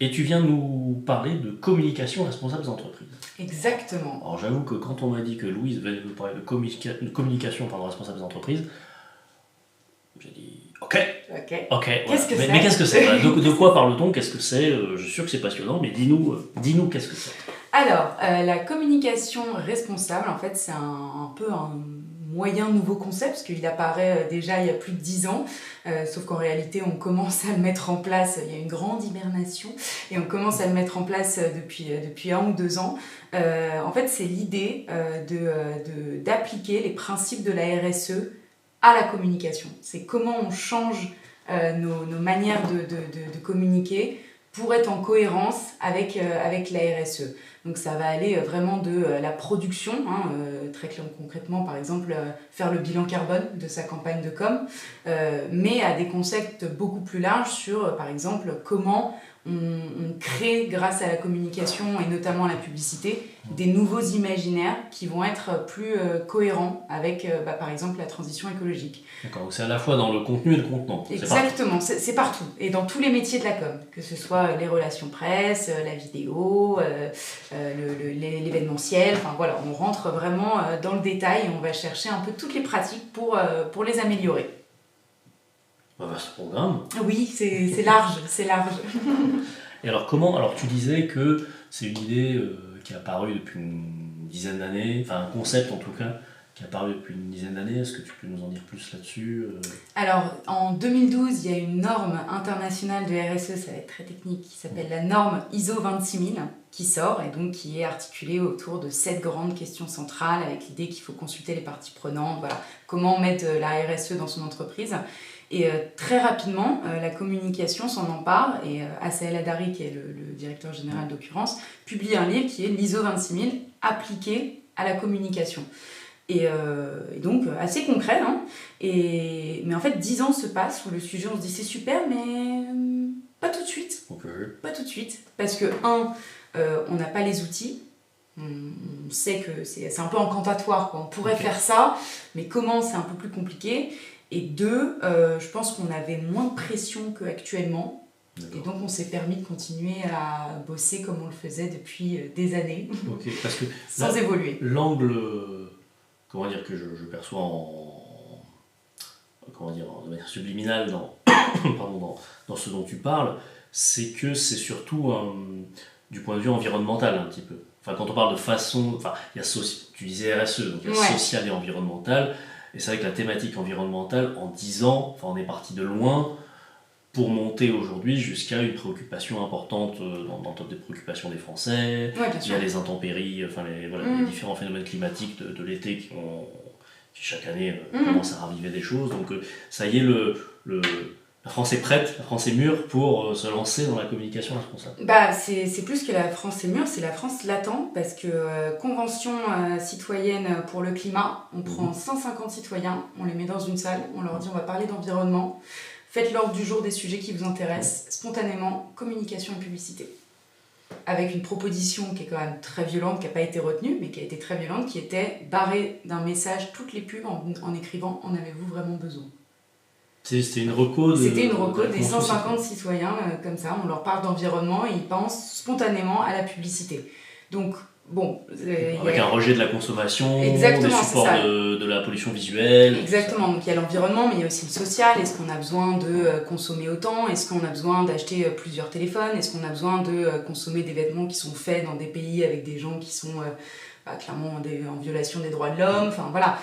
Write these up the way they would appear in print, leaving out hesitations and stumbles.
Et tu viens nous parler de communication responsable des entreprises. Exactement. Alors j'avoue que quand on m'a dit que Louise venait nous parler de communication responsable des entreprises, j'ai dit ok. Qu'est-ce que c'est ? Mais qu'est-ce que c'est ? De quoi parle-t-on ? Qu'est-ce que c'est ? Je suis sûr que c'est passionnant, mais dis-nous qu'est-ce que c'est ? Alors, la communication responsable, en fait, c'est un peu un moyen nouveau concept, parce qu'il apparaît déjà il y a plus de 10 ans, sauf qu'en réalité, on commence à le mettre en place, il y a une grande hibernation, et on commence à le mettre en place depuis 1 ou 2 ans. En fait, c'est l'idée d'appliquer les principes de la RSE à la communication. C'est comment on change nos manières de communiquer pour être en cohérence avec la RSE. Donc ça va aller vraiment de la production, très concrètement par exemple faire le bilan carbone de sa campagne de com, mais à des concepts beaucoup plus larges sur par exemple comment on crée grâce à la communication et notamment à la publicité des nouveaux imaginaires qui vont être plus cohérents avec par exemple la transition écologique. D'accord, donc c'est à la fois dans le contenu et le contenant. Exactement, c'est partout et dans tous les métiers de la com, que ce soit les relations presse, la vidéo, l'événementiel, enfin voilà, on rentre vraiment dans le détail et on va chercher un peu toutes les pratiques pour les améliorer. Ce programme. Oui, c'est large. Et alors comment ? Alors tu disais que c'est une idée qui est apparue depuis une dizaine d'années, enfin un concept en tout cas, qui est apparu depuis une dizaine d'années. Est-ce que tu peux nous en dire plus là-dessus ? Alors en 2012, il y a une norme internationale de RSE, ça va être très technique, qui s'appelle la norme ISO 26000, qui sort et donc qui est articulée autour de 7 grandes questions centrales avec l'idée qu'il faut consulter les parties prenantes, voilà, comment mettre la RSE dans son entreprise. Et très rapidement, la communication s'en empare et Asael Adari, qui est le directeur général d'Occurrence, publie un livre qui est l'ISO 26000 appliqué à la communication. Et donc assez concret, mais en fait 10 ans se passent où le sujet, on se dit c'est super, mais pas tout de suite. Okay. Pas tout de suite, parce que on n'a pas les outils. On sait que c'est un peu incantatoire, quoi. On pourrait faire ça, mais comment, c'est un peu plus compliqué. Et 2, je pense qu'on avait moins de pression qu'actuellement. D'accord. Et donc on s'est permis de continuer à bosser comme on le faisait depuis des années, parce que sans évoluer. L'angle, comment dire, que je perçois de manière subliminale dans ce dont tu parles, c'est que c'est surtout du point de vue environnemental un petit peu. Enfin, quand on parle de façon, il y a tu disais RSE, donc il y a social et environnemental. Et c'est vrai que la thématique environnementale, en 10 ans, on est parti de loin pour monter aujourd'hui jusqu'à une préoccupation importante dans le top des préoccupations des Français. Il y a les intempéries, les différents phénomènes climatiques de l'été qui chaque année commencent à raviver des choses. Donc ça y est, la France est prête, la France est mûre pour se lancer dans la communication responsable. C'est plus que la France est mûre, c'est la France l'attend, parce que Convention citoyenne pour le climat, on prend 150 citoyens, on les met dans une salle, on leur dit on va parler d'environnement, faites l'ordre du jour des sujets qui vous intéressent, spontanément, communication et publicité. Avec une proposition qui est quand même très violente, qui n'a pas été retenue, mais qui a été très violente, qui était barrer d'un message toutes les pubs en écrivant « En avez-vous vraiment besoin ?» C'était une reco des 150 citoyens, comme ça, on leur parle d'environnement et ils pensent spontanément à la publicité. Donc, avec un rejet de la consommation, des supports de la pollution visuelle. Exactement, donc il y a l'environnement, mais il y a aussi le social. Est-ce qu'on a besoin de consommer autant ? Est-ce qu'on a besoin d'acheter plusieurs téléphones ? Est-ce qu'on a besoin de consommer des vêtements qui sont faits dans des pays avec des gens qui sont clairement en violation des droits de l'homme ? Enfin voilà,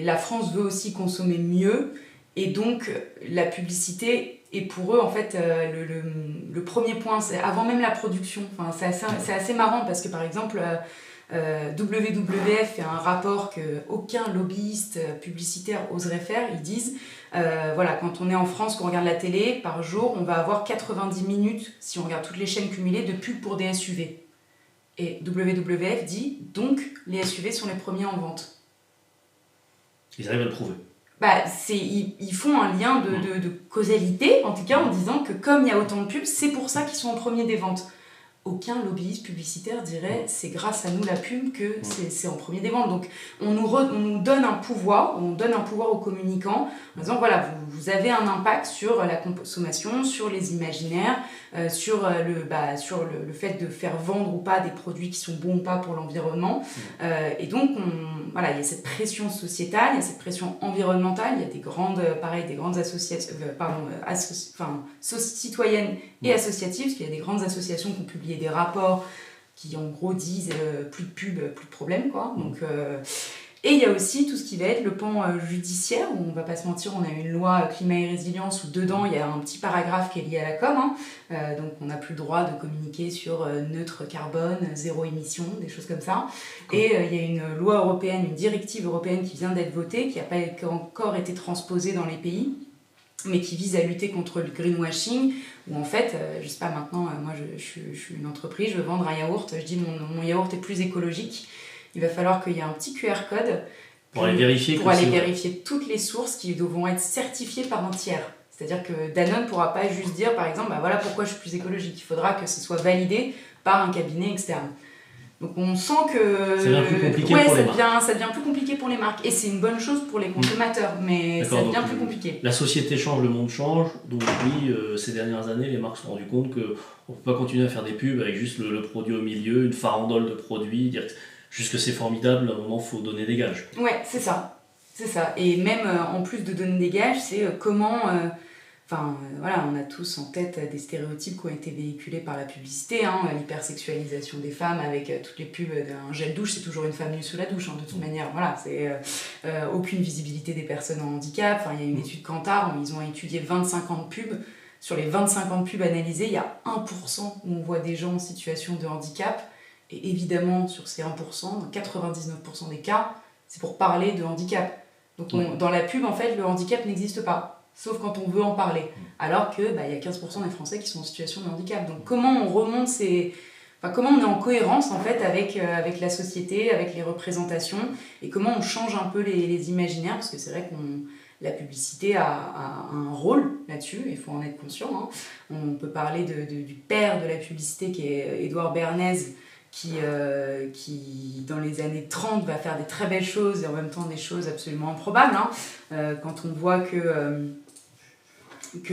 la France veut aussi consommer mieux. Et donc, la publicité est pour eux, en fait, le premier point, c'est avant même la production. Enfin, c'est assez marrant parce que, par exemple, WWF fait un rapport qu'aucun lobbyiste publicitaire oserait faire. Ils disent, quand on est en France, qu'on regarde la télé, par jour, on va avoir 90 minutes, si on regarde toutes les chaînes cumulées, de pubs pour des SUV. Et WWF dit, donc, les SUV sont les premiers en vente. Ils arrivent à le prouver. Ils font un lien de causalité, en tout cas en disant que comme il y a autant de pubs, c'est pour ça qu'ils sont en premier des ventes. aucun lobbyiste publicitaire dirait c'est grâce à nous la pub que c'est en premier des ventes. Donc on nous donne un pouvoir, aux communicants en disant voilà, vous avez un impact sur la consommation, sur les imaginaires, sur le fait de faire vendre ou pas des produits qui sont bons ou pas pour l'environnement. Et donc voilà, il y a cette pression sociétale, il y a cette pression environnementale, il y a des grandes associations, citoyennes et associatives, parce qu'il y a des grandes associations qui ont publié des rapports qui en gros disent plus de pub, plus de problème, quoi. Donc, et il y a aussi tout ce qui va être le pan judiciaire, où on va pas se mentir, on a une loi climat et résilience où dedans il y a un petit paragraphe qui est lié à la com, donc on n'a plus le droit de communiquer sur neutre carbone, zéro émission, des choses comme ça. Et il y a une loi européenne, une directive européenne qui vient d'être votée, qui n'a pas encore été transposée dans les pays, mais qui vise à lutter contre le greenwashing, où en fait, je sais pas, maintenant, moi je suis une entreprise, je veux vendre un yaourt, je dis mon yaourt est plus écologique, il va falloir qu'il y ait un petit QR code pour aller vérifier toutes les sources qui devront être certifiées par un tiers. C'est-à-dire que Danone ne pourra pas juste dire, par exemple, bah voilà pourquoi je suis plus écologique, il faudra que ce soit validé par un cabinet externe. Donc on sent que ça devient plus compliqué pour les marques. Ça devient plus compliqué pour les marques. Et c'est une bonne chose pour les consommateurs, mais ça devient plus compliqué. La société change, le monde change. Donc oui, ces dernières années, les marques se sont rendues compte qu'on ne peut pas continuer à faire des pubs avec juste le produit au milieu, une farandole de produits, dire juste que c'est formidable, à un moment, il faut donner des gages. Ouais, c'est ça. Et même en plus de donner des gages, c'est comment... voilà, on a tous en tête des stéréotypes qui ont été véhiculés par la publicité, l'hypersexualisation des femmes avec toutes les pubs d'un gel douche, c'est toujours une femme nue sous la douche, de toute manière, voilà, c'est aucune visibilité des personnes en handicap. Il y a une étude Kantar où ils ont étudié 25 ans de pubs. Sur les 25 ans de pubs analysés, il y a 1% où on voit des gens en situation de handicap, et évidemment, sur ces 1%, dans 99% des cas, c'est pour parler de handicap. Donc dans la pub, en fait, le handicap n'existe pas. Sauf quand on veut en parler. Alors qu'il y a 15% des Français qui sont en situation de handicap. Donc comment on remonte comment on est en cohérence en fait avec la société, avec les représentations, et comment on change un peu les imaginaires, parce que c'est vrai que la publicité a un rôle là-dessus, il faut en être conscient. On peut parler du père de la publicité qui est Édouard Bernays, qui dans les années 30 va faire des très belles choses et en même temps des choses absolument improbables. Quand on voit que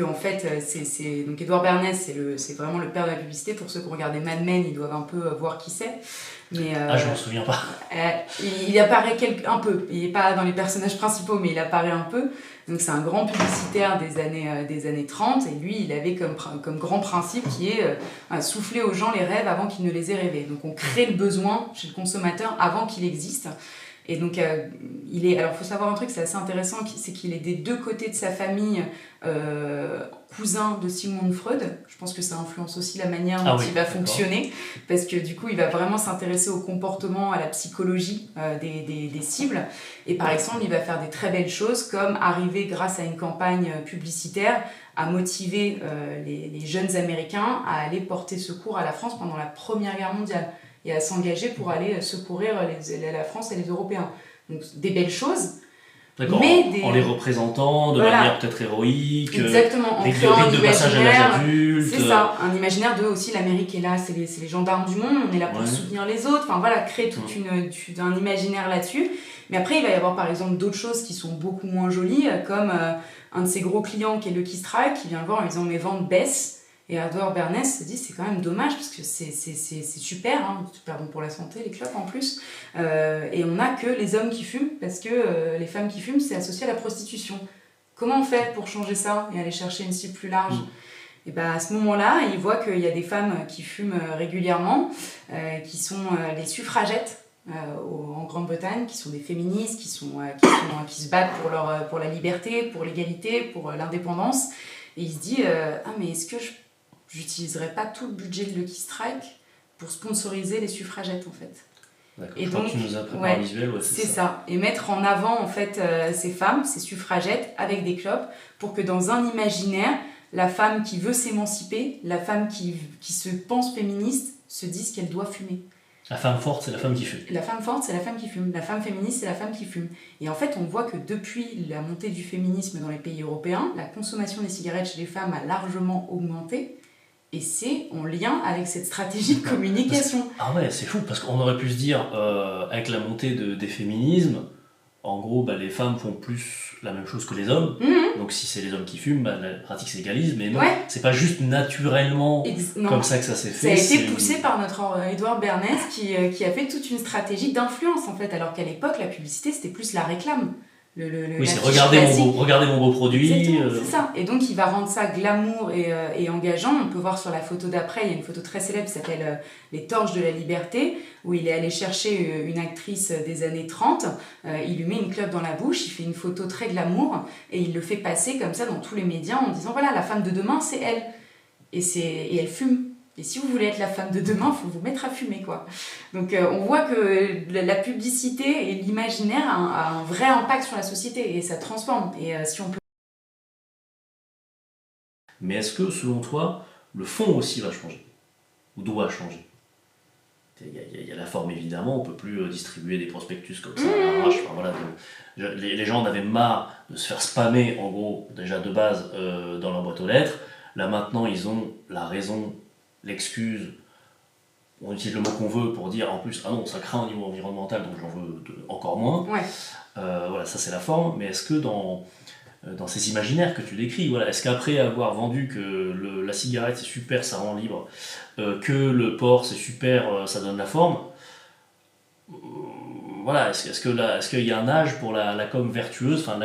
en fait, donc Édouard Bernays, c'est vraiment le père de la publicité. Pour ceux qui ont regardé Mad Men, ils doivent un peu voir qui c'est. Mais, je m'en souviens pas. Il apparaît un peu. Il n'est pas dans les personnages principaux, mais il apparaît un peu. Donc c'est un grand publicitaire des années 30, et lui, il avait comme grand principe qui est souffler aux gens les rêves avant qu'ils ne les aient rêvés. Donc on crée le besoin chez le consommateur avant qu'il existe. Et donc, alors il faut savoir un truc, c'est assez intéressant, c'est qu'il est des deux côtés de sa famille cousin de Sigmund Freud. Je pense que ça influence aussi la manière dont il va fonctionner, parce que du coup, il va vraiment s'intéresser au comportement, à la psychologie des cibles. Et par exemple, il va faire des très belles choses, comme arriver, grâce à une campagne publicitaire, à motiver les jeunes Américains à aller porter secours à la France pendant la Première Guerre mondiale, et à s'engager pour aller secourir la France et les Européens. Donc des belles choses. D'accord, en les représentant de manière peut-être héroïque. Exactement, en avec créant un de passage à l'âge adulte. C'est ça, un imaginaire de aussi l'Amérique est là, c'est les gendarmes du monde, on est là pour soutenir les autres. Enfin voilà, créer un imaginaire là-dessus. Mais après, il va y avoir par exemple d'autres choses qui sont beaucoup moins jolies, comme un de ses gros clients qui est Lucky Strike, qui vient le voir en lui disant mes ventes baissent. Et Édouard Bernays se dit c'est quand même dommage parce que c'est super, super bon pour la santé, les clopes en plus. Et on n'a que les hommes qui fument parce que les femmes qui fument c'est associé à la prostitution. Comment on fait pour changer ça et aller chercher une cible plus large ? Et à ce moment-là, il voit qu'il y a des femmes qui fument régulièrement, qui sont les suffragettes. En Grande-Bretagne, qui sont des féministes, qui se battent pour la liberté, pour l'égalité, pour l'indépendance. Et il se dit mais est-ce que j'utiliserais pas tout le budget de Lucky Strike pour sponsoriser les suffragettes en fait. D'accord, et donc tu nous as préparé un visuel, c'est ça. Et mettre en avant en fait ces femmes, ces suffragettes avec des clopes, pour que dans un imaginaire, la femme qui veut s'émanciper, la femme qui se pense féministe, se dise qu'elle doit fumer. La femme forte, c'est la femme qui fume. La femme forte, c'est la femme qui fume. La femme féministe, c'est la femme qui fume. Et en fait, on voit que depuis la montée du féminisme dans les pays européens, la consommation des cigarettes chez les femmes a largement augmenté. Et c'est en lien avec cette stratégie de communication. Ah ouais, c'est fou, parce qu'on aurait pu se dire, avec la montée des féminismes, en gros, les femmes font plus la même chose que les hommes. Donc si c'est les hommes qui fument, la pratique s'égalise. Mais non, c'est pas juste naturellement comme ça que ça s'est fait. Ça a été poussé par notre Edouard Bernays qui a fait toute une stratégie d'influence en fait, alors qu'à l'époque, la publicité, c'était plus la réclame. Oui, c'est regardez mon beau produit. C'est ça. Et donc, il va rendre ça glamour et engageant. On peut voir sur la photo d'après, il y a une photo très célèbre qui s'appelle Les Torches de la Liberté, où il est allé chercher une actrice des années 30. Il lui met une clope dans la bouche, il fait une photo très glamour et il le fait passer comme ça dans tous les médias en disant voilà, la femme de demain, c'est elle. Et elle fume. Et si vous voulez être la femme de demain, il faut vous mettre à fumer, quoi. Donc on voit que la publicité et l'imaginaire a un vrai impact sur la société et ça transforme. Et si on peut... Mais est-ce que, selon toi, le fond aussi va changer? Ou doit changer? Il y a la forme, évidemment, on ne peut plus distribuer des prospectus comme ça à l'arrache. Enfin, voilà, les gens en avaient marre de se faire spammer, en gros, déjà de base, dans leur boîte aux lettres. Là, maintenant, ils ont la raison, l'excuse, on utilise le mot qu'on veut pour dire en plus, ah non, ça craint au niveau environnemental, donc j'en veux encore moins. Voilà, ça c'est la forme, mais est-ce que dans ces imaginaires que tu décris, voilà, est-ce qu'après avoir vendu que la cigarette c'est super, ça rend libre, que le porc c'est super, ça donne la forme, voilà, est-ce qu'il y a un âge pour la com vertueuse, enfin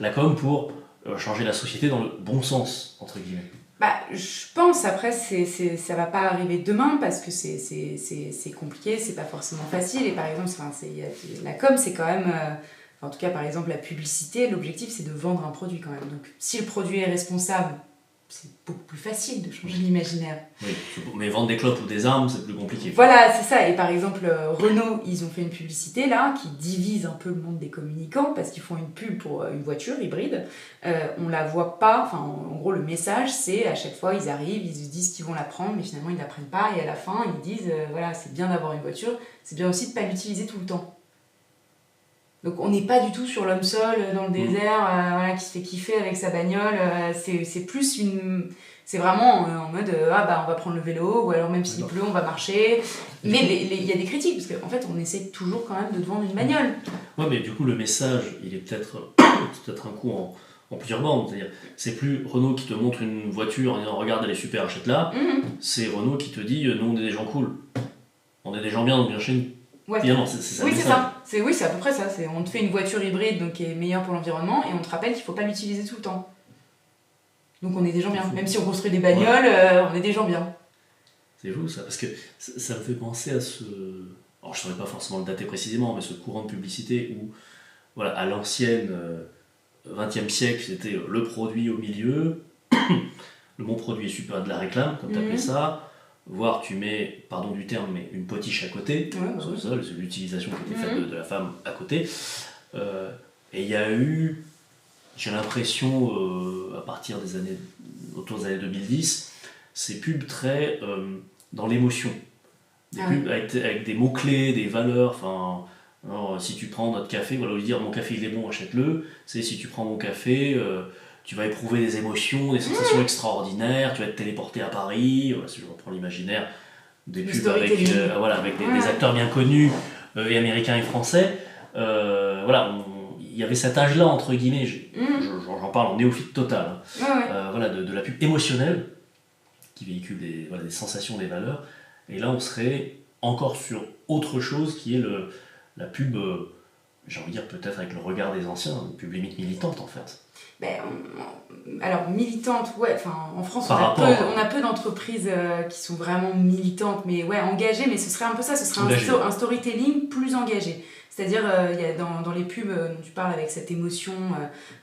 la com pour changer la société dans le bon sens, entre guillemets? Je pense, après, ça va pas arriver demain parce que c'est compliqué, c'est pas forcément facile. Et par exemple, la com, c'est quand même... en tout cas, par exemple, la publicité, l'objectif, c'est de vendre un produit quand même. Donc, si le produit est responsable, c'est beaucoup plus facile de changer l'imaginaire. Oui, mais vendre des clopes ou des armes, c'est plus compliqué. Voilà, c'est ça. Et par exemple, Renault, ils ont fait une publicité là qui divise un peu le monde des communicants parce qu'ils font une pub pour une voiture hybride. On la voit pas. Enfin, en gros, le message, c'est à chaque fois, ils arrivent, ils se disent qu'ils vont la prendre, mais finalement, ils la prennent pas. Et à la fin, ils disent voilà, c'est bien d'avoir une voiture, c'est bien aussi de pas l'utiliser tout le temps. Donc on n'est pas du tout sur l'homme seul dans le désert voilà, qui se fait kiffer avec sa bagnole. C'est plus une... C'est vraiment en mode on va prendre le vélo, ou alors même s'il pleut, on va marcher. Mais il y a des critiques, parce qu'en fait on essaie toujours quand même de te vendre une bagnole. Ouais, mais du coup le message, il est peut-être un coup en plusieurs bandes. C'est-à-dire, c'est plus Renault qui te montre une voiture en disant regarde elle est super, achète-la. C'est Renault qui te dit nous on est des gens cool. On est des gens bien, donc viens chez nous. Ouais. Finalement, c'est ça. Oui, c'est ça. C'est à peu près ça. On te fait une voiture hybride donc, qui est meilleure pour l'environnement et on te rappelle qu'il ne faut pas l'utiliser tout le temps. Donc on est des gens bien. Même si on construit des bagnoles, on est des gens bien. C'est fou ça, parce que ça me fait penser à ce... Alors je ne saurais pas forcément le dater précisément, mais ce courant de publicité où, voilà, à l'ancienne 20e siècle, c'était le produit au milieu, le bon produit est super de la réclame, comme tu appelais ça, voire tu mets, pardon du terme, mais une potiche à côté, c'est l'utilisation qui était faite de la femme à côté. Et il y a eu, j'ai l'impression, à partir autour des années 2010, ces pubs très dans l'émotion. Des pubs avec des mots-clés, des valeurs, enfin... Alors, si tu prends notre café, voilà, lui dire mon café il est bon, achète-le. C'est si tu prends mon café, tu vas éprouver des émotions, des sensations extraordinaires, tu vas être téléporté à Paris. Voilà, si je reprends l'imaginaire des pubs avec des acteurs bien connus et américains et français. Voilà, il y avait cet âge-là entre guillemets. J'en parle en néophyte total. Voilà, de la pub émotionnelle qui véhicule des sensations, des valeurs. Et là, on serait encore sur autre chose qui est la pub, j'ai envie de dire peut-être avec le regard des anciens, une pub limite militante en fait. Alors militante, en France on a peu d'entreprises qui sont vraiment militantes, mais engagées, mais ce serait un peu ça, ce serait un storytelling plus engagé. C'est-à-dire, il y a dans les pubs dont tu parles avec cette émotion,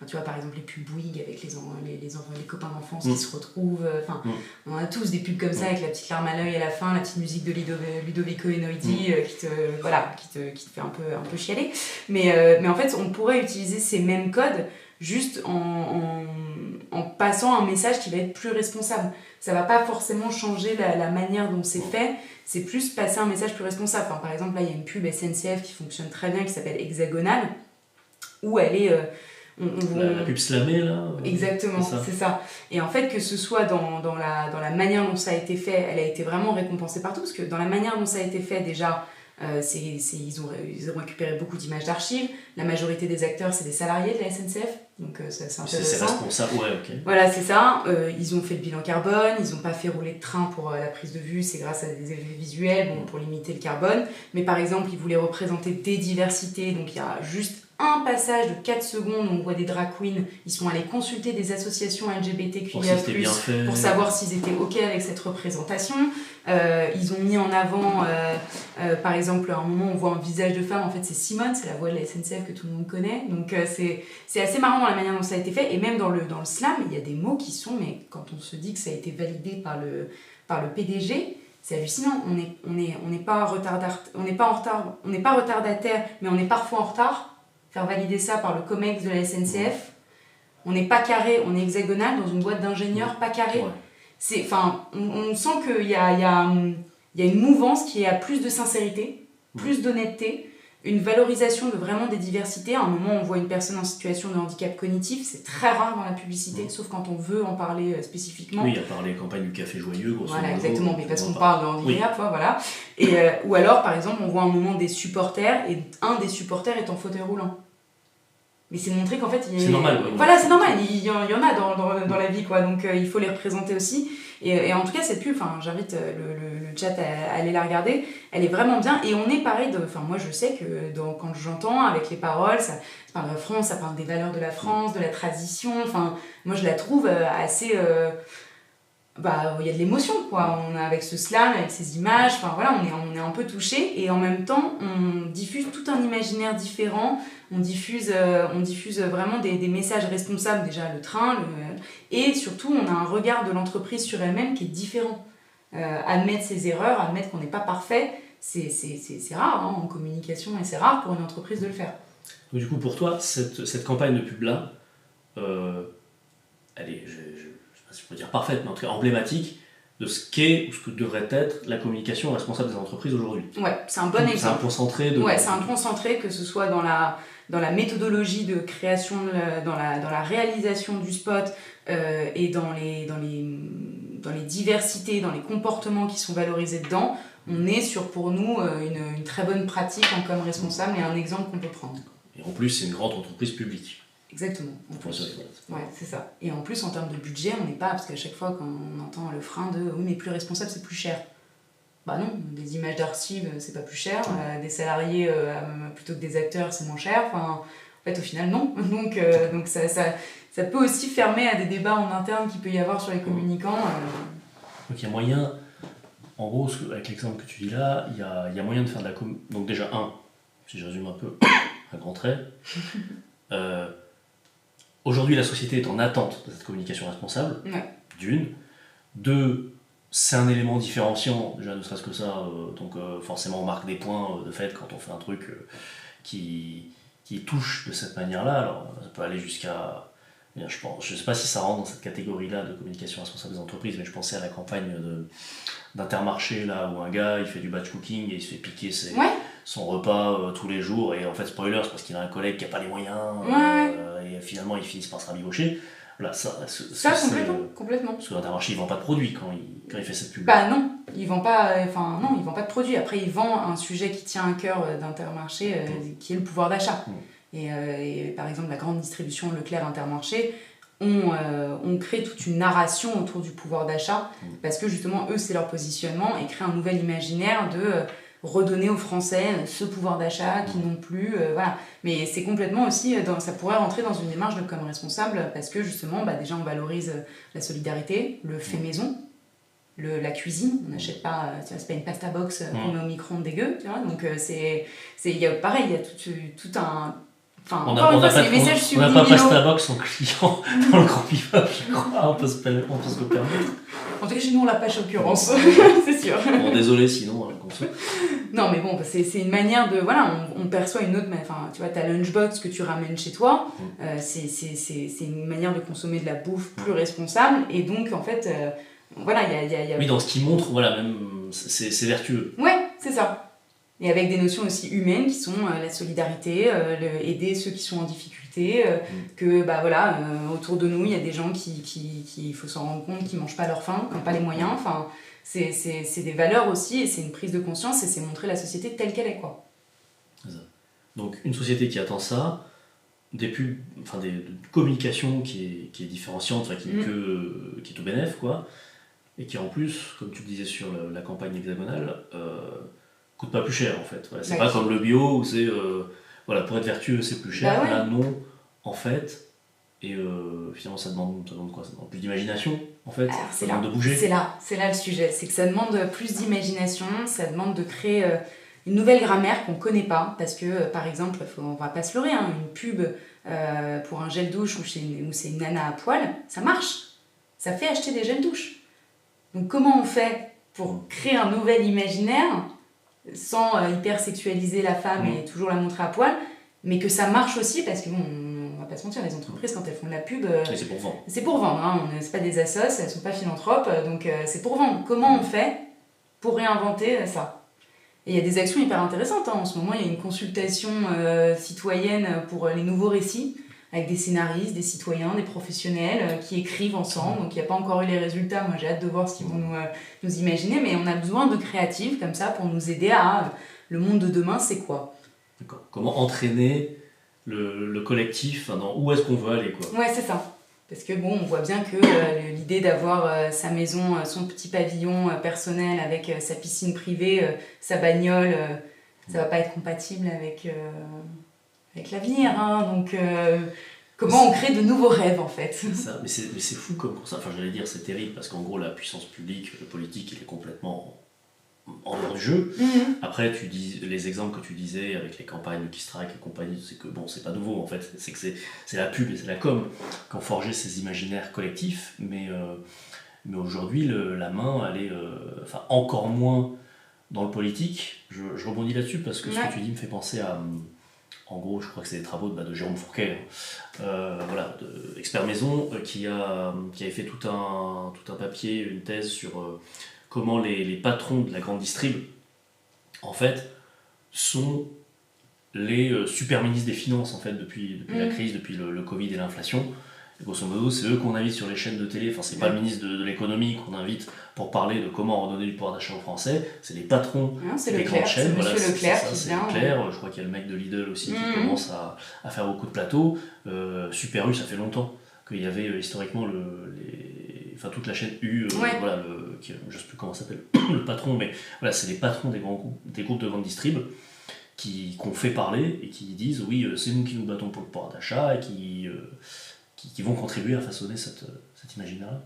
tu vois par exemple les pubs Bouygues avec les copains d'enfance qui se retrouvent, on a tous des pubs comme ça avec la petite larme à l'œil à la fin, la petite musique de Ludovico Einaudi qui te fait un peu chialer. Mais en fait, on pourrait utiliser ces mêmes codes juste en passant un message qui va être plus responsable. Ça va pas forcément changer la manière dont c'est fait, c'est plus passer un message plus responsable. Par exemple, là, il y a une pub SNCF qui fonctionne très bien, qui s'appelle Hexagonal, où elle est La pub slamée, là. Exactement, c'est ça. Et en fait, que ce soit dans la manière dont ça a été fait, elle a été vraiment récompensée partout, parce que dans la manière dont ça a été fait, déjà, ils ont récupéré beaucoup d'images d'archives. La majorité des acteurs, c'est des salariés de la SNCF, donc c'est intéressant. C'est responsable, ouais, ok. Voilà, c'est ça. Ils ont fait le bilan carbone, ils n'ont pas fait rouler de train pour la prise de vue, c'est grâce à des effets visuels pour limiter le carbone. Mais par exemple, ils voulaient représenter des diversités, donc il y a juste un passage de 4 secondes où on voit des drag queens, ils sont allés consulter des associations LGBTQIA+, pour savoir s'ils étaient OK avec cette représentation. Ils ont mis en avant, par exemple, à un moment on voit un visage de femme, en fait c'est Simone, c'est la voix de la SNCF que tout le monde connaît, donc c'est assez marrant dans la manière dont ça a été fait, et même dans le slam, il y a des mots qui sont, mais quand on se dit que ça a été validé par le PDG, c'est hallucinant, on n'est pas retardataire, mais on est parfois en retard. Faire valider ça par le COMEX de la SNCF, on n'est pas carré, on est hexagonal dans une boîte d'ingénieurs, pas carré. Ouais. On sent qu'il y a une mouvance qui a plus de sincérité, plus d'honnêteté, une valorisation de vraiment des diversités. À un moment, on voit une personne en situation de handicap cognitif, c'est très rare dans la publicité, sauf quand on veut en parler spécifiquement. Oui, à part les campagnes du Café Joyeux, grosso modo. Voilà, exactement, mais parce qu'on parle de handicap, voilà. Et, ou alors, par exemple, on voit un moment des supporters, et un des supporters est en fauteuil roulant. Mais c'est montré qu'en fait... C'est normal. Voilà, c'est normal, il y en a dans la vie, quoi, donc il faut les représenter aussi. Et en tout cas, cette pub, j'invite le chat à aller la regarder, elle est vraiment bien, et on est pareil, moi je sais que quand j'entends avec les paroles, ça parle de la France, ça parle des valeurs de la France, de la tradition, moi je la trouve assez... il y a de l'émotion, quoi. On a avec ce slam, avec ces images, on est un peu touché, et en même temps on diffuse tout un imaginaire différent, on diffuse vraiment des messages responsables, déjà le train, et surtout on a un regard de l'entreprise sur elle-même qui est différent. Admettre ses erreurs, admettre qu'on n'est pas parfait, c'est rare en communication, et c'est rare pour une entreprise de le faire. Donc, du coup, pour toi, cette campagne de pub-là, elle est... je peux dire parfaite, mais en tout cas emblématique de ce qu'est ou ce que devrait être la communication responsable des entreprises aujourd'hui. Ouais, c'est un bon exemple. C'est un concentré de... Ouais, c'est un concentré, que ce soit dans la méthodologie de création, dans la réalisation du spot, et dans les diversités, dans les comportements qui sont valorisés dedans. On est sur, pour nous, une très bonne pratique en com responsable et un exemple qu'on peut prendre. Et en plus, c'est une grande entreprise publique. Exactement. Ouais, c'est ça. Et en plus, en termes de budget, on n'est pas... Parce qu'à chaque fois, quand on entend le frein de « oui, mais plus responsable, c'est plus cher ». Bah non, des images d'archives, c'est pas plus cher. Des salariés, plutôt que des acteurs, c'est moins cher. En fait, au final, non. Donc ça peut aussi fermer à des débats en interne qu'il peut y avoir sur les communicants. Donc il y a moyen... En gros, avec l'exemple que tu dis là, il y a moyen de faire de la com... Donc déjà, si je résume un peu, à grands traits... Aujourd'hui, la société est en attente de cette communication responsable, d'une. Deux, c'est un élément différenciant, déjà ne serait-ce que ça, donc forcément on marque des points de fait quand on fait un truc qui touche de cette manière-là. Alors ça peut aller jusqu'à... Je ne sais pas si ça rentre dans cette catégorie-là de communication responsable des entreprises, mais je pensais à la campagne d'Intermarché, là où un gars il fait du batch cooking et il se fait piquer son repas tous les jours, et en fait spoiler, c'est parce qu'il a un collègue qui n'a pas les moyens, et finalement ils finissent par se rabibocher. Voilà, ça complètement. Parce que l'Intermarché il vend pas de produits quand il fait cette pub. Bah non, il vend pas de produits. Après il vend un sujet qui tient à cœur d'Intermarché, qui est le pouvoir d'achat. Et par exemple la grande distribution Leclerc Intermarché, on crée toute une narration autour du pouvoir d'achat, parce que justement eux c'est leur positionnement, et créent un nouvel imaginaire de redonner aux Français ce pouvoir d'achat qui n'ont plus, voilà. Mais c'est complètement aussi, ça pourrait rentrer dans une démarche de com responsable, parce que justement déjà on valorise la solidarité, le fait maison, la cuisine, on n'achète pas, c'est pas une pasta box qu'on met au micro-ondes dégueu, tu vois, donc il y a tout un... On n'a pas pasta box en client dans le grand pivot, je crois, on peut se le permettre. En tout cas, chez nous, on l'a pas, en l'occurrence, c'est sûr. Bon, désolé, sinon, on se... Non, mais bon, c'est une manière de... Voilà, on perçoit une autre... Enfin, tu vois, ta lunchbox que tu ramènes chez toi, c'est une manière de consommer de la bouffe plus responsable, et donc, en fait, voilà, il y a... Oui, dans ce qui montre, voilà, même, c'est vertueux. Ouais, c'est ça. Et avec des notions aussi humaines qui sont la solidarité, aider ceux qui sont en difficulté, que voilà, autour de nous il y a des gens il faut s'en rendre compte, qui ne mangent pas leur faim, qui n'ont pas les moyens. Enfin, c'est des valeurs aussi, et c'est une prise de conscience, et c'est montrer la société telle qu'elle est, quoi. C'est ça. Donc une société qui attend ça, des pubs, enfin des communication qui est différenciante, enfin qui est tout bénef, quoi, et qui en plus, comme tu le disais sur la campagne hexagonale, coûte pas plus cher en fait. Voilà, c'est pas comme le bio où c'est voilà, pour être vertueux c'est plus cher. Là non, en fait, et finalement ça demande quoi? Ça demande plus d'imagination en fait. Alors, ça demande de bouger. C'est là le sujet, c'est que ça demande plus d'imagination, ça demande de créer une nouvelle grammaire qu'on connaît pas, parce que par exemple, on va pas se leurrer, hein, une pub pour un gel douche où c'est une nana à poil, ça marche, ça fait acheter des gels douches. Donc comment on fait pour créer un nouvel imaginaire sans hyper sexualiser la femme et toujours la montrer à poil, mais que ça marche aussi, parce que bon, on va pas se mentir, les entreprises quand elles font de la pub, c'est pour vendre. C'est pour vendre, hein. C'est pas des assos, elles sont pas philanthropes, donc c'est pour vendre. Comment on fait pour réinventer ça? Et il y a des actions hyper intéressantes, hein. En ce moment il y a une consultation citoyenne pour les nouveaux récits, avec des scénaristes, des citoyens, des professionnels qui écrivent ensemble. Donc il n'y a pas encore eu les résultats, moi j'ai hâte de voir ce qu'ils vont nous imaginer, mais on a besoin de créatives comme ça pour nous aider à le monde de demain, c'est quoi? D'accord. Comment entraîner le collectif, dans où est-ce qu'on veut aller, quoi. Ouais, c'est ça. Parce que bon, on voit bien que l'idée d'avoir sa maison, son petit pavillon personnel avec sa piscine privée, sa bagnole, ça va pas être compatible avec l'avenir, hein. Donc comment on crée de nouveaux rêves en fait? C'est ça, mais c'est fou comme ça. Enfin, j'allais dire c'est terrible parce qu'en gros la puissance publique, le politique, il est complètement en dehors du jeu. Après, tu dis les exemples que tu disais avec les campagnes Lucky Strike et compagnie, c'est que bon, c'est pas nouveau en fait. C'est que c'est la pub et c'est la com qui ont forgé ces imaginaires collectifs, mais aujourd'hui la main, elle est encore moins dans le politique. Je rebondis là-dessus parce que ce que tu dis me fait penser à en gros, je crois que c'est des travaux de Jérôme Fourquet, voilà, expert maison, qui avait fait tout un papier, une thèse sur comment les patrons de la grande distrib, en fait, sont les super ministres des Finances, en fait, depuis la crise, depuis le Covid et l'inflation. Et grosso modo, c'est eux qu'on invite sur les chaînes de télé, enfin c'est pas le ministre de l'économie qu'on invite pour parler de comment redonner du pouvoir d'achat aux Français, c'est les patrons des grandes chaînes. C'est Monsieur Leclerc qui vient. Leclerc, je crois qu'il y a le mec de Lidl aussi qui commence à faire beaucoup de plateaux. Super U, ça fait longtemps qu'il y avait historiquement toute la chaîne U, voilà, je ne sais plus comment ça s'appelle, le patron, mais voilà, c'est les patrons des groupes de grande distrib qu'on fait parler et qui disent oui, c'est nous qui nous battons pour le pouvoir d'achat et qui vont contribuer à façonner cet imaginaire.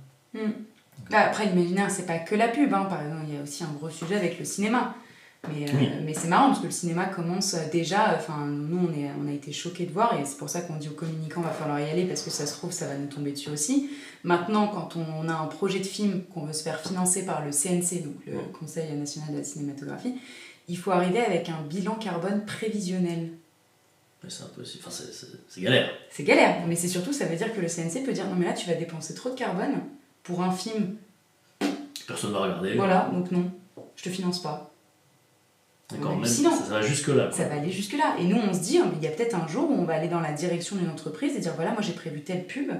Après, l'imaginaire, c'est pas que la pub, hein. Par exemple, il y a aussi un gros sujet avec le cinéma. Mais c'est marrant parce que le cinéma commence déjà. Enfin, nous, on a été choqués de voir, et c'est pour ça qu'on dit aux communicants va falloir y aller, parce que ça se trouve, ça va nous tomber dessus aussi. Maintenant, quand on a un projet de film qu'on veut se faire financer par le CNC, donc le Conseil national de la cinématographie, il faut arriver avec un bilan carbone prévisionnel. Mais c'est impossible, enfin, c'est galère. C'est galère, mais c'est surtout, ça veut dire que le CNC peut dire non, mais là, tu vas dépenser trop de carbone pour un film. Personne ne va regarder. Voilà, donc non, je te finance pas. D'accord, même ça va jusque-là. Ça va aller jusque-là. Et nous, on se dit, il y a peut-être un jour où on va aller dans la direction d'une entreprise et dire voilà, moi j'ai prévu telle pub.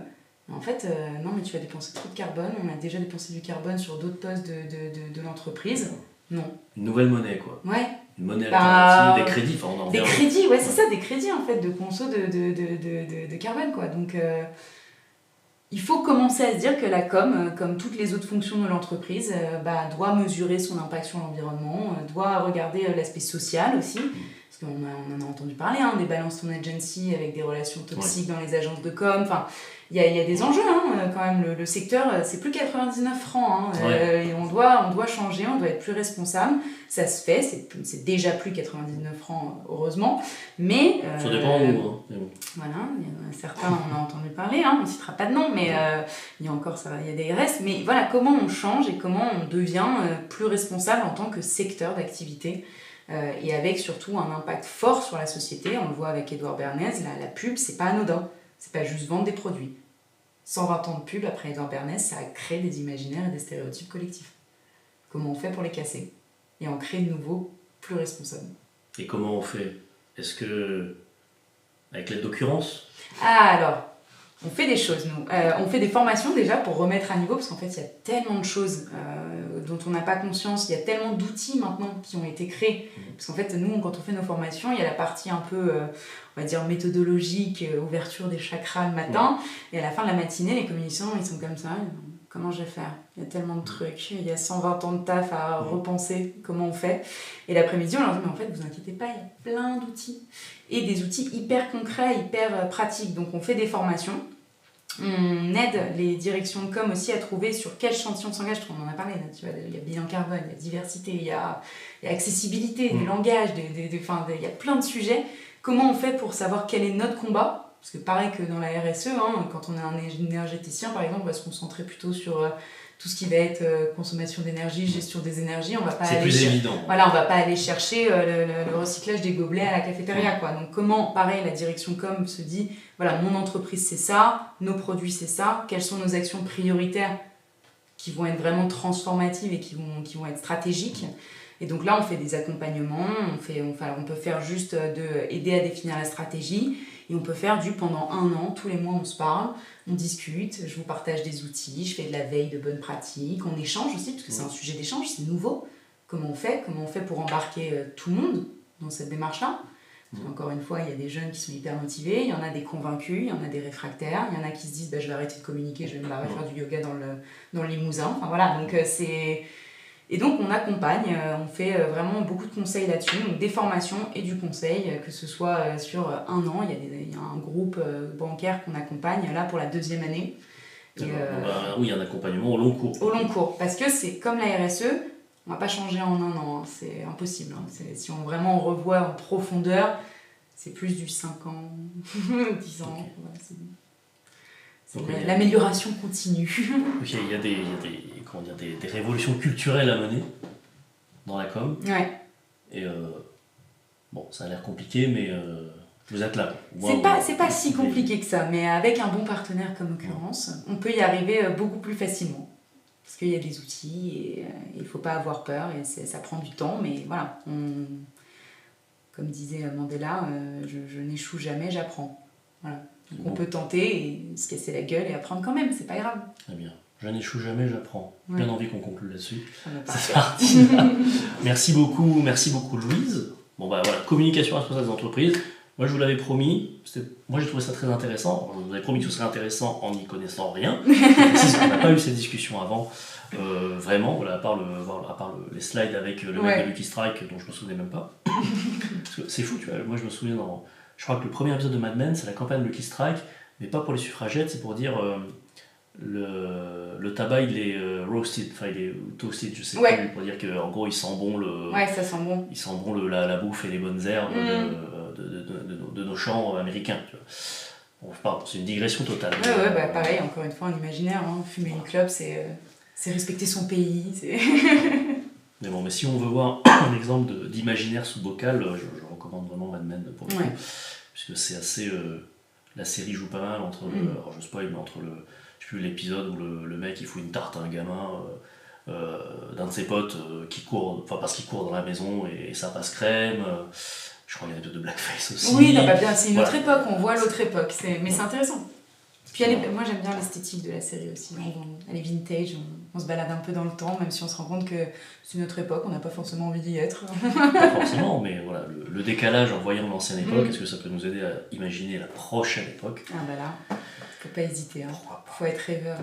Mais en fait, non, mais tu vas dépenser trop de carbone. On a déjà dépensé du carbone sur d'autres postes de l'entreprise. Non. Une nouvelle monnaie, quoi. Ouais. Une monnaie alternative, des crédits. Enfin, on en des crédits, ouais, c'est ça, des crédits en fait, de conso de carbone, quoi. Donc, il faut commencer à se dire que la com, comme toutes les autres fonctions de l'entreprise, doit mesurer son impact sur l'environnement, doit regarder l'aspect social aussi, parce qu'on en a entendu parler, hein, des balance ton agency avec des relations toxiques dans les agences de com. Enfin, il y a des enjeux, hein, quand même. Le secteur, c'est plus 99 francs, hein, et on doit changer, on doit être plus responsable. Ça se fait, c'est déjà plus 99 francs, heureusement, mais... ça dépend où, hein. Voilà, il y en a certains, on a entendu parler, hein, on ne citera pas de nom, mais il y a encore ça, il y a des restes. Mais voilà, comment on change et comment on devient plus responsable en tant que secteur d'activité, et avec surtout un impact fort sur la société. On le voit avec Edouard Bernays, la pub, c'est pas anodin, c'est pas juste vendre des produits. 120 ans de pub après Edouard Bernays, ça a créé des imaginaires et des stéréotypes collectifs. Comment on fait pour les casser et en créer de nouveaux plus responsables? Et comment on fait? Est-ce que, avec l'aide d'occurrence? Ah alors, on fait des choses nous. On fait des formations déjà pour remettre à niveau, parce qu'en fait il y a tellement de choses dont on n'a pas conscience, il y a tellement d'outils maintenant qui ont été créés. Parce qu'en fait nous, quand on fait nos formations, il y a la partie un peu, on va dire méthodologique, ouverture des chakras le matin, et à la fin de la matinée, les communicants ils sont comme ça. Comment je vais faire? Il y a tellement de trucs, il y a 120 ans de taf à repenser comment on fait. Et l'après-midi, on leur dit, mais en fait, vous inquiétez pas, il y a plein d'outils. Et des outils hyper concrets, hyper pratiques. Donc on fait des formations. On aide les directions de com aussi à trouver sur quel chantier on s'engage. On en a parlé, tu vois, il y a bilan carbone, il y a diversité, il y a accessibilité, du langage, il y a plein de sujets. Comment on fait pour savoir quel est notre combat? Parce que pareil que dans la RSE, quand on est un énergéticien, par exemple, on va se concentrer plutôt sur tout ce qui va être consommation d'énergie, gestion des énergies. On va pas évident. Voilà, on va pas aller chercher le recyclage des gobelets à la cafétéria, quoi. Donc comment, pareil, la direction com se dit, voilà, mon entreprise c'est ça, nos produits c'est ça, quelles sont nos actions prioritaires qui vont être vraiment transformatives et qui vont être stratégiques. Et donc là, on fait des accompagnements, on peut faire juste aider à définir la stratégie. Et on peut faire pendant 1 an, tous les mois on se parle, on discute, je vous partage des outils, je fais de la veille de bonnes pratiques, on échange aussi, parce que c'est un sujet d'échange, c'est nouveau. Comment on fait pour embarquer tout le monde dans cette démarche-là? Encore une fois, il y a des jeunes qui sont hyper motivés, il y en a des convaincus, il y en a des réfractaires, il y en a qui se disent je vais arrêter de communiquer, je vais me barrer faire du yoga dans le Limousin. Enfin voilà, donc c'est... Et donc on accompagne, on fait vraiment beaucoup de conseils là-dessus, donc des formations et du conseil, que ce soit sur 1 an, il y a un groupe bancaire qu'on accompagne là pour la 2e année. Oui, il y a un accompagnement au long cours. Au long cours, parce que c'est comme la RSE, on ne va pas changer en 1 an, c'est impossible. Si on vraiment revoit en profondeur, c'est plus du 5 ans, 10 ans. Okay. Voilà, l'amélioration continue. Ok, il y a des révolutions culturelles à mener dans la com. Ouais. Et bon, ça a l'air compliqué, mais vous êtes là. C'est pas si compliqué que ça, mais avec un bon partenaire comme Occurrence, on peut y arriver beaucoup plus facilement. Parce qu'il y a des outils et il ne faut pas avoir peur, et ça prend du temps, mais voilà. Comme disait Mandela, je n'échoue jamais, j'apprends. Voilà. Donc on peut tenter et se casser la gueule et apprendre quand même, c'est pas grave. Très bien. Je n'échoue jamais, j'apprends. Bien envie qu'on conclue là-dessus. C'est parti. Merci beaucoup Louise. Bon bah voilà, communication responsable des entreprises. Moi je vous l'avais promis, moi j'ai trouvé ça très intéressant. Je vous avais promis que ce serait intéressant en n'y connaissant rien. On n'a pas eu cette discussion avant. Vraiment, voilà, à part les slides avec le mec de Lucky Strike dont je me souvenais même pas. Parce que c'est fou, tu vois, moi je me souviens je crois que le premier épisode de Mad Men, c'est la campagne Lucky Strike, mais pas pour les suffragettes, c'est pour dire le tabac il est roasted, enfin il est toasted, je sais plus, pour dire qu'en gros il sent bon ça sent bon. Il sent bon la bouffe et les bonnes herbes de nos champs américains, tu vois. Bon, c'est une digression totale. Ouais, pareil, encore une fois, un imaginaire, fumer une clope, c'est respecter son pays. Mais bon, mais si on veut voir un exemple d'imaginaire sous bocal, je recommande vraiment Mad Men pour le coup, puisque c'est assez... la série joue pas mal entre alors je spoil, mais entre je sais plus, l'épisode où le mec il fout une tarte à un gamin d'un de ses potes qui court, enfin parce qu'il court dans la maison et ça passe crème. Je crois qu'il y a un peu de blackface aussi. Oui, c'est une autre époque, on voit l'autre époque, mais c'est intéressant. Puis moi j'aime bien l'esthétique de la série aussi, elle est vintage, on se balade un peu dans le temps, même si on se rend compte que c'est notre époque, on n'a pas forcément envie d'y être. Pas forcément, mais voilà, le décalage en voyant l'ancienne époque, est-ce que ça peut nous aider à imaginer la prochaine époque? Ah bah là, faut pas hésiter, faut être rêveur.